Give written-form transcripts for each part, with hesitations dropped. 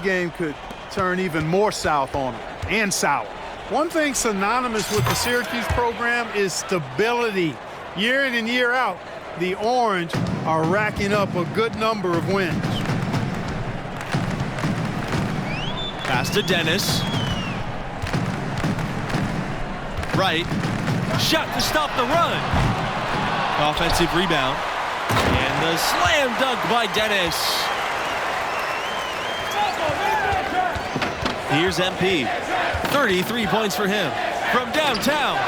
this game could turn even more south on them, and sour. One thing synonymous with the Syracuse program is stability. Year in and year out, the Orange are racking up a good number of wins. Pass to Dennis. Right. Shot to stop the run. Offensive rebound. And the slam dunk by Dennis. Here's MP. 33 points for him. From downtown.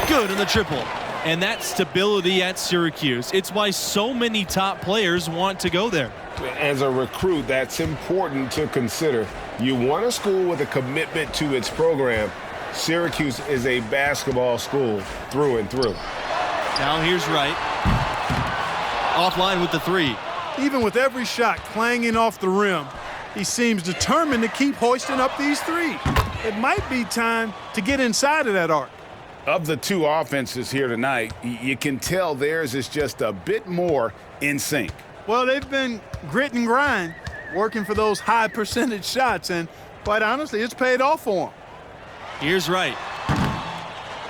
Good in the triple. And that stability at Syracuse. It's why so many top players want to go there. As a recruit, that's important to consider. You want a school with a commitment to its program. Syracuse is a basketball school through and through. Now here's Wright. Offline with the three. Even with every shot clanging off the rim, he seems determined to keep hoisting up these threes. It might be time to get inside of that arc. Of the two offenses here tonight, you can tell theirs is just a bit more in sync. Well, they've been grit and grind, working for those high percentage shots, and quite honestly, it's paid off for them. Here's Wright.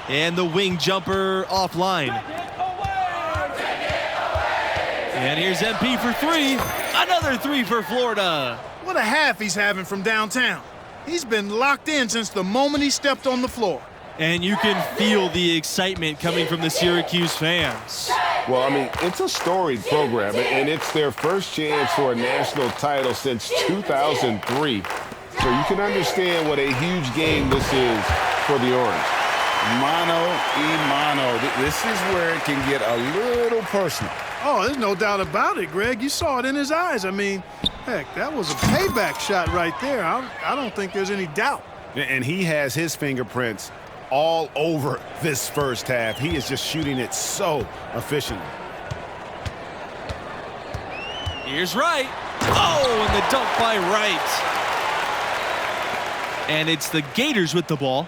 And the wing jumper offline. And here's MP for three. Another three for Florida. What a half he's having from downtown. He's been locked in since the moment he stepped on the floor. And you can feel the excitement coming from the Syracuse fans. Well, I mean, it's a storied program, and it's their first chance for a national title since 2003. So you can understand what a huge game this is for the Orange. Mano a mano. This is where it can get a little personal. Oh, there's no doubt about it, Greg. You saw it in his eyes. I mean, heck, that was a payback shot right there. I don't think there's any doubt. And he has his fingerprints all over this first half. He is just shooting it so efficiently. Here's Wright. Oh, and the dunk by Wright. And it's the Gators with the ball.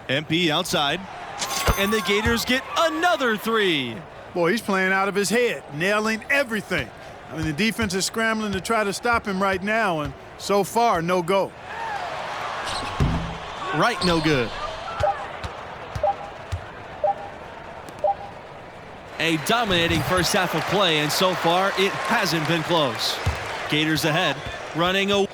MP outside. And the Gators get another three. Boy, he's playing out of his head, nailing everything. I mean, the defense is scrambling to try to stop him right now, and so far, no go. Right, no good. A dominating first half of play, and so far, it hasn't been close. Gators ahead, running a...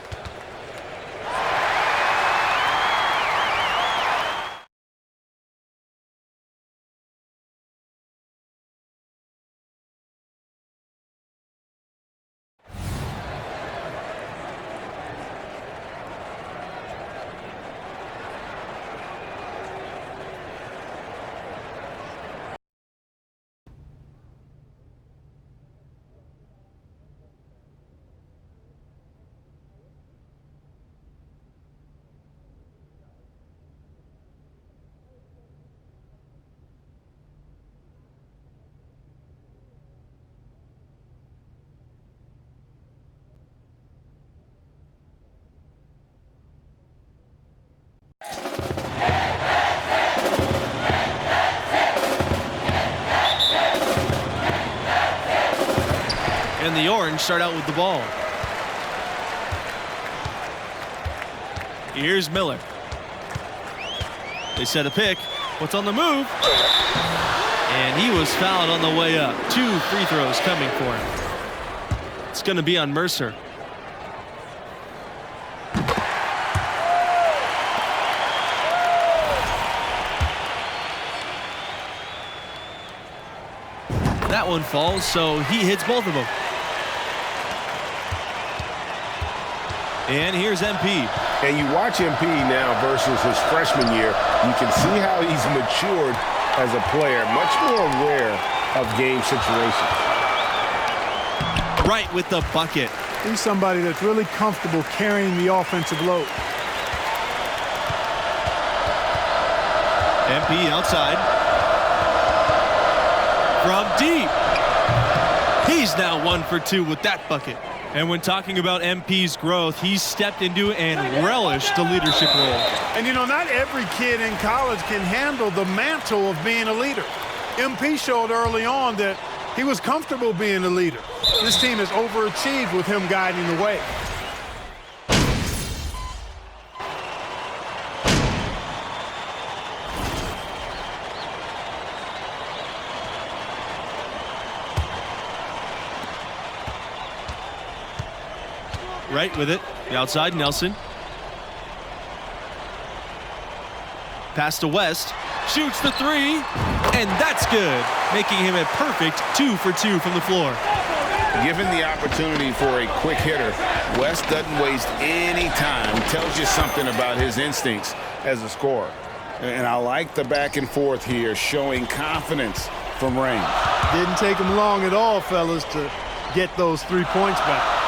And the Orange start out with the ball. Here's Miller. They set a pick. What's on the move? And he was fouled on the way up. 2 free throws coming for him. It's going to be on Mercer. That one falls, so he hits both of them. And here's MP. And you watch MP now versus his freshman year, you can see how he's matured as a player, much more aware of game situations. Right with the bucket. He's somebody that's really comfortable carrying the offensive load. MP outside. From deep. He's now 1 for 2 with that bucket. And when talking about MP's growth, he's stepped into and relished the leadership role. And, you know, not every kid in college can handle the mantle of being a leader. MP showed early on that He was comfortable being the leader. This team has overachieved with him guiding the way. Right with it. The outside, Nelson. Pass to West. Shoots the three. And that's good. Making him a perfect 2 for 2 from the floor. Given the opportunity for a quick hitter, West doesn't waste any time. Tells you something about his instincts as a scorer. And I like the back and forth here, showing confidence from Rain. Didn't take him long at all, fellas, to get those 3 points back.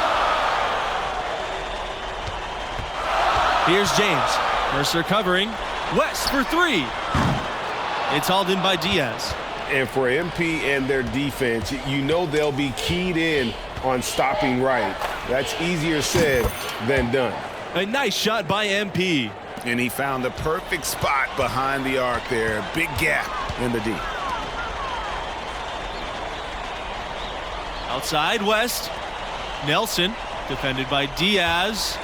Here's James. Mercer covering. West for 3. It's hauled in by Diaz. And for MP and their defense, you know they'll be keyed in on stopping right. That's easier said than done. A nice shot by MP. And he found the perfect spot behind the arc there. Big gap in the D. Outside West. Nelson defended by Diaz.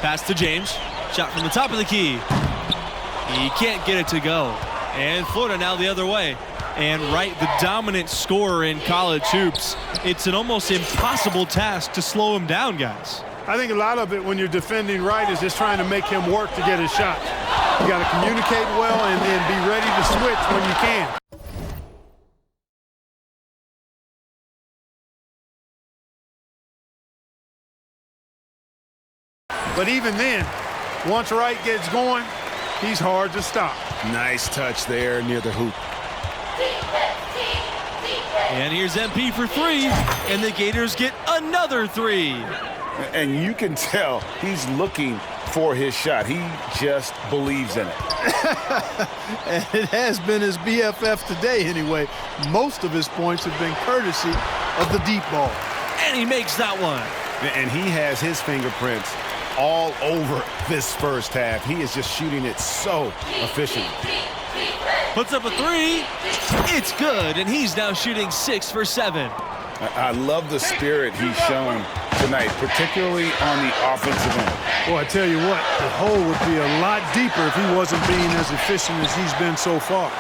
Pass to James. Shot from the top of the key. He can't get it to go. And Florida now the other way. And Wright, the dominant scorer in college hoops. It's an almost impossible task to slow him down, guys. I think a lot of it when you're defending Wright is just trying to make him work to get his shot. You got to communicate well and then be ready to switch when you can. But even then, once Wright gets going, he's hard to stop. Nice touch there near the hoop. And here's MP for 3, and the Gators get another 3. And you can tell he's looking for his shot. He just believes in it. And it has been his BFF today anyway. Most of his points have been courtesy of the deep ball. And he makes that one. And he has his fingerprints all over this first half. He is just shooting it so efficiently. Puts up a 3. It's good, and he's now shooting 6 for 7. I love the spirit he's shown tonight, particularly on the offensive end. Well, I tell you what, the hole would be a lot deeper if he wasn't being as efficient as he's been so far.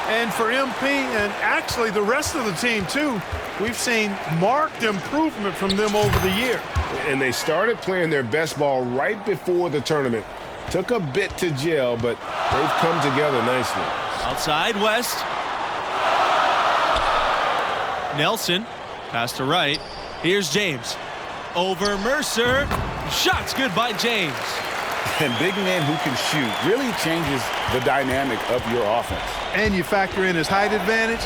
And for MP and actually the rest of the team too, we've seen marked improvement from them over the year. And they started playing their best ball right before the tournament. Took a bit to gel, but they've come together nicely. Outside West. Nelson. Pass to Wright. Here's James. Over Mercer. Shot's good by James. And big man who can shoot really changes the dynamic of your offense. And you factor in his height advantage,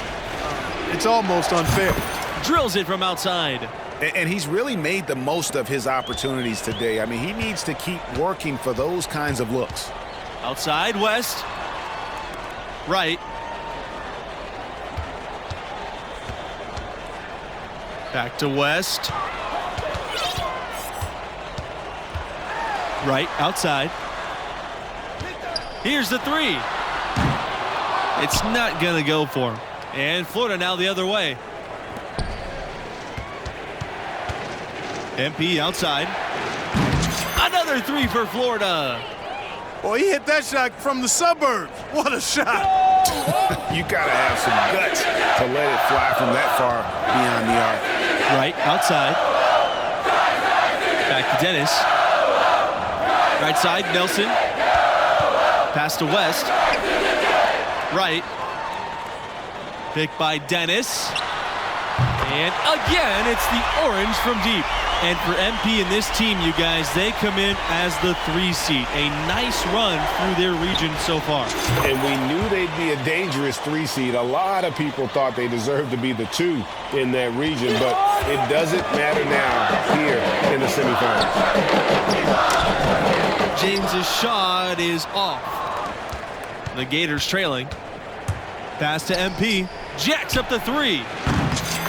it's almost unfair. Drills it from outside. And he's really made the most of his opportunities today. I mean, he needs to keep working for those kinds of looks. Outside West. Wright. Back to West. Wright outside. Here's the 3. It's not gonna go for him. And Florida now the other way. MP outside. Another 3 for Florida. Boy, he hit that shot from the suburbs. What a shot. You gotta have some guts to let it fly from that far beyond the arc. Wright outside. Back to Dennis. Right side, Nelson. Pass to West. Right. Picked by Dennis. And again, it's the orange from deep. And for MP and this team, you guys, they come in as the 3 seed. A nice run through their region so far. And we knew they'd be a dangerous 3 seed. A lot of people thought they deserved to be the 2 in that region, but it doesn't matter now here in the semifinals. James's shot is off. The Gators trailing. Pass to MP. Jacks up the 3.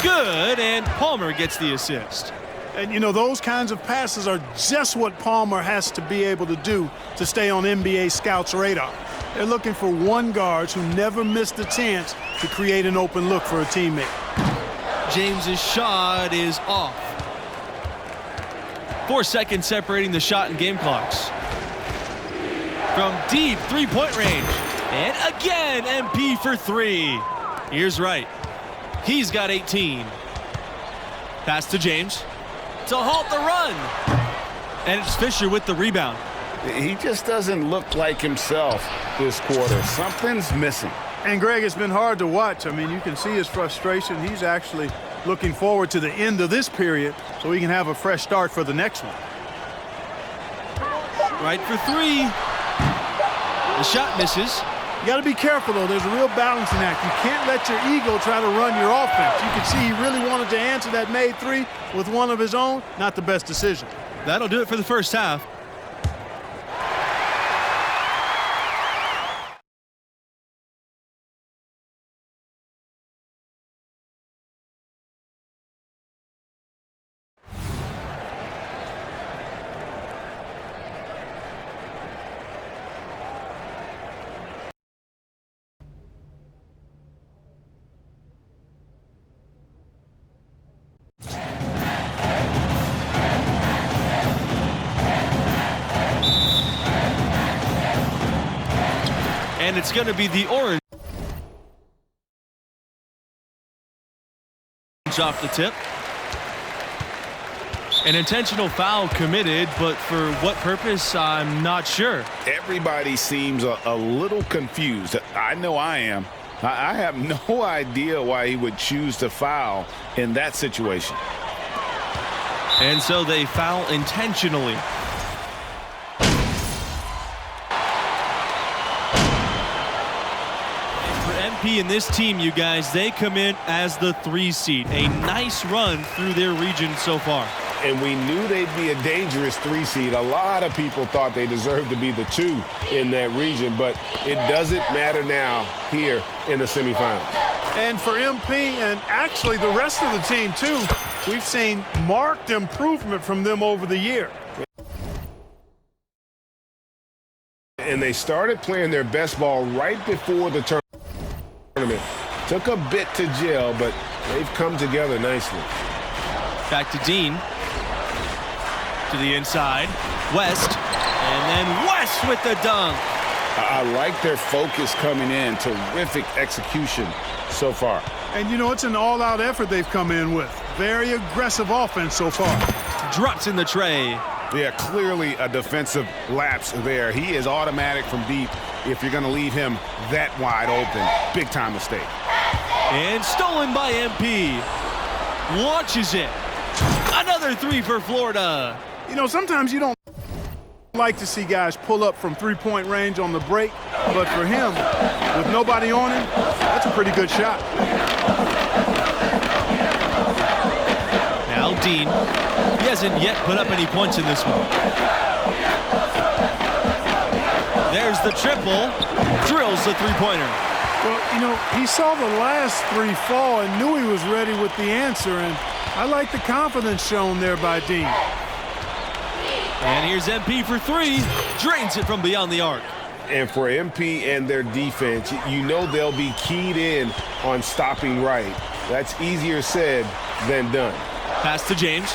Good, and Palmer gets the assist. And, you know, those kinds of passes are just what Palmer has to be able to do to stay on NBA scouts' radar. They're looking for one guard who never missed a chance to create an open look for a teammate. James's shot is off. 4 seconds separating the shot and game clocks. From deep three-point range. And again, MP for three. Here's Wright. He's got 18. Pass to James to halt the run. And it's Fisher with the rebound. He just doesn't look like himself this quarter. Something's missing. And, Greg, it's been hard to watch. I mean, you can see his frustration. He's actually looking forward to the end of this period so he can have a fresh start for the next one. Right for three. The shot misses. You got to be careful, though. There's a real balancing act. You can't let your ego try to run your offense. You can see he really wanted to answer that made three with one of his own. Not the best decision. That'll do it for the first half. And it's going to be the Orange off the tip. An intentional foul committed, but for what purpose, I'm not sure. Everybody seems a little confused. I know I am. I have no idea why he would choose to foul in that situation. And so they foul intentionally. And this team, you guys, they come in as the 3 seed. A nice run through their region so far. And we knew they'd be a dangerous 3 seed. A lot of people thought they deserved to be the 2 in that region, but it doesn't matter now here in the semifinals. And for MP and actually the rest of the team, too, we've seen marked improvement from them over the year. And they started playing their best ball right before the tournament. Took a bit to gel, but they've come together nicely. Back to Dean. To the inside. West. And then West with the dunk. I like their focus coming in. Terrific execution so far. And, you know, it's an all-out effort they've come in with. Very aggressive offense so far. Drops in the tray. Yeah, clearly a defensive lapse there. He is automatic from deep if you're going to leave him that wide open. Big time mistake. And stolen by MP. Launches it. Another 3 for Florida. You know, sometimes you don't like to see guys pull up from three-point range on the break, but for him, with nobody on him, that's a pretty good shot. Now Dean. He hasn't yet put up any points in this one. There's the triple. Drills the three-pointer. Well, you know, he saw the last 3 fall and knew he was ready with the answer, and I like the confidence shown there by Dean. And here's MP for 3. Drains it from beyond the arc. And for MP and their defense, you know they'll be keyed in on stopping right. That's easier said than done. Pass to James.